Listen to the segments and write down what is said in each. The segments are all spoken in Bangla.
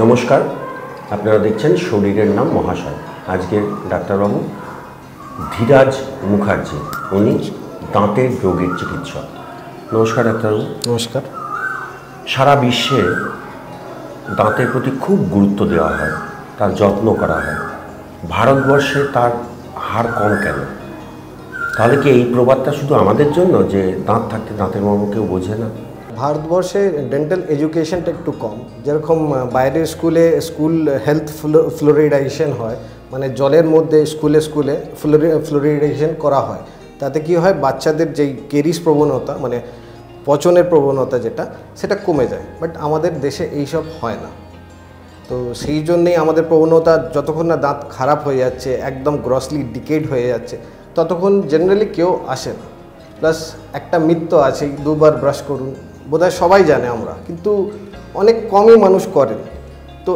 নমস্কার, আপনারা দেখছেন শরীরের নাম মহাশয়। আজকে ডাক্তারবাবু ধীরাজ মুখার্জি, উনি দাঁতের রোগের চিকিৎসক। নমস্কার ডাক্তারবাবু। নমস্কার। সারা বিশ্বে দাঁতের প্রতি খুব গুরুত্ব দেওয়া হয়, তার যত্ন করা হয়। ভারতবর্ষে তার হার কম কেন? তাহলে কি এই প্রবাদটা শুধু আমাদের জন্য যে দাঁত থাকতে দাঁতের মর্ম কেউ বোঝে না? ভারতবর্ষে ডেন্টাল এডুকেশনটা একটু কম। যেরকম বাইরের স্কুল হেলথ ফ্লোরিডাইজেশন হয়, মানে জলের মধ্যে স্কুলে ফ্লোরিডাইজেশন করা হয়। তাতে কি হয়, বাচ্চাদের যেই কেরিস প্রবণতা, মানে পচনের প্রবণতা সেটা কমে যায়। বাট আমাদের দেশে এইসব হয় না। তো সেই জন্যেই আমাদের প্রবণতা, যতক্ষণ না দাঁত খারাপ হয়ে যাচ্ছে, একদম গ্রসলি ডিকেড হয়ে যাচ্ছে, ততক্ষণ জেনারেলি কেউ আসে না। প্লাস একটা মিথ তো আছে, দুবার ব্রাশ করুন, বোধহয় সবাই জানে আমরা, কিন্তু অনেক কমই মানুষ করেন। তো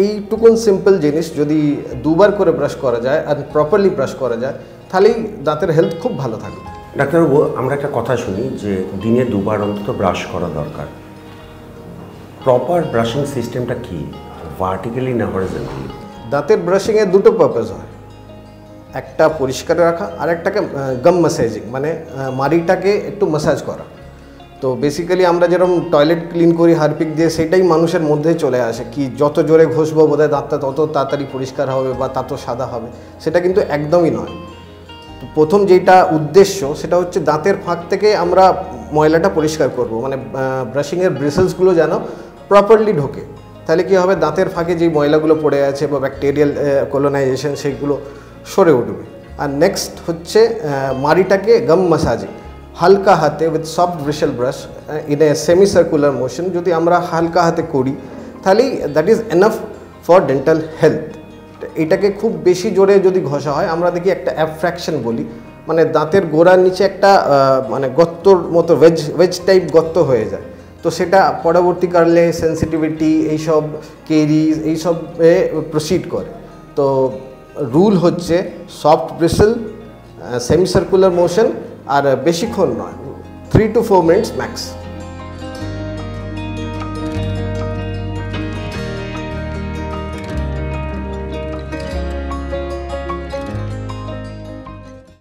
এইটুকুন সিম্পল জিনিস যদি দুবার করে ব্রাশ করা যায় আর প্রপারলি ব্রাশ করা যায়, তাহলেই দাঁতের হেলথ খুব ভালো থাকে। ডাক্তারবাবু, আমরা একটা কথা শুনি যে দিনে দুবার অন্তত ব্রাশ করা দরকার। প্রপার ব্রাশিং সিস্টেমটা কি, ভার্টিক্যালি না হরিজন্টালি? দাঁতের ব্রাশিংয়ের দুটো পারপাস হয়, একটা পরিষ্কার রাখা আর একটাকে গাম ম্যাসাজিং, মানে মাড়িটাকে একটু ম্যাসাজ করা। তো বেসিক্যালি আমরা যেরকম টয়লেট ক্লিন করি হারপিক দিয়ে, সেটাই মানুষের মধ্যে চলে আসে কি যত জোরে ঘষবো বোধহয় দাঁতটা তত তাড়াতাড়ি পরিষ্কার হবে বা তত সাদা হবে। সেটা কিন্তু একদমই নয়। প্রথম যেটা উদ্দেশ্য সেটা হচ্ছে দাঁতের ফাঁক থেকে আমরা ময়লাটা পরিষ্কার করব, মানে ব্রাশিংয়ের ব্রিসেলসগুলো যেন প্রপারলি ঢোকে। তাহলে কী হবে, দাঁতের ফাঁকে যেই ময়লাগুলো পড়ে আছে বা ব্যাকটেরিয়াল কলোনাইজেশন, সেইগুলো সরে উঠবে। আর নেক্সট হচ্ছে মাড়িটাকে গাম ম্যাসাজিং, হালকা হাতে with soft bristle brush in a semi circular motion যদি আমরা হালকা হাতে করি, তাহলেই that is enough for dental health. এটাকে খুব বেশি জোরে যদি ঘষা হয়, আমরা দেখি একটা অ্যাবফ্র্যাকশন বলি, মানে দাঁতের গোড়ার নিচে একটা মানে গর্তর মতো ওয়েজ টাইপ গর্ত হয়ে যায়। তো সেটা পরবর্তীকালে সেন্সিটিভিটি, এইসব কেরিজ, এইসবে প্রসিড করে। তো রুল হচ্ছে soft bristle, semi circular motion, আর বেশিক্ষণ নয়, 3 to 4 minutes ম্যাক্স।